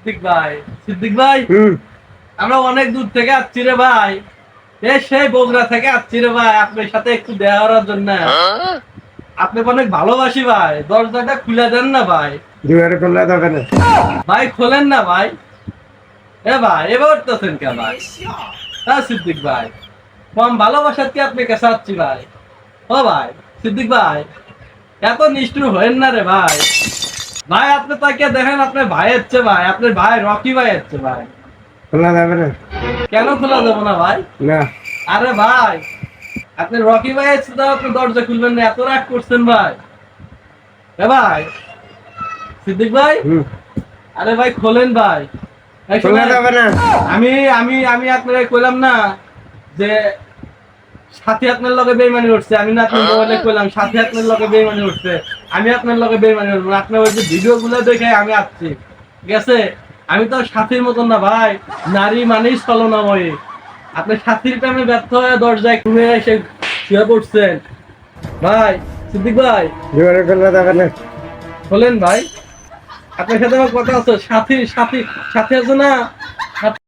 সিদ্দিক ভাই, সিদ্দিক ভাই, আমরা অনেক দূর থেকে আসছি রে ভাই। সেই বগুড়া থেকে আসছি রে ভাই, আপনার সাথে একটু দেখা করার জন্য। আপনাকে অনেক ভালোবাসি ভাই, দরজাটা খুলে দেন না ভাই। দুয়ারে খোলা যাবে না। ভাই খোলেন না ভাই। এ ভাই, এবার উঠতেছেন কে ভাই? হ্যাঁ সিদ্দিক ভাই, কম ভালোবাসার কি আপনি কাছে আসছি ভাই? ও ভাই, সিদ্দিক ভাই, এত নিষ্ঠুর হয়েন না রে ভাই। ভাই আপনি তাকে দেখেন, আপনার ভাই হচ্ছে ভাই, আপনার ভাই রকি ভাই হচ্ছে ভাই। খোলা যাবে না। কেন খোলা যাবো না ভাই? না। আরে ভাই, আপনি রকি ভাই হচ্ছে তো, আপনি দরজা খুলবেন না, এত রাগ করছেন ভাই? এ ভাই, সিদ্দিক ভাই, আরে ভাই খোলেন ভাই। এই খোলা শোনেন, যাবে না। আমি আমি আমি আপনাকে কইলাম না যে সাথী আপনার লগে বেইমানি করছে, আমি না আপনার মোবাইলে কইলাম সাথী আপনার লগে বেইমানি করছে, আমি আপনার লগে বেইমানি করব না। আপনার ওই যে ভিডিও গুলো দেখে আমি আসছি, ঠিক আছে? আমি তো সাথীর মতন না ভাই, নারী মানেই ছলনাময়ী। আপনি সাথীর প্রেমে ব্যর্থ হয়ে দরজায় খুলে এসে শুয়ে পড়ছেন ভাই। সিদ্দিক ভাই, দুয়ারে খোলা যাবে না। খোলেন ভাই, আপনার সাথে আমার কথা আছে। সাথী সাথী সাথী আছে না?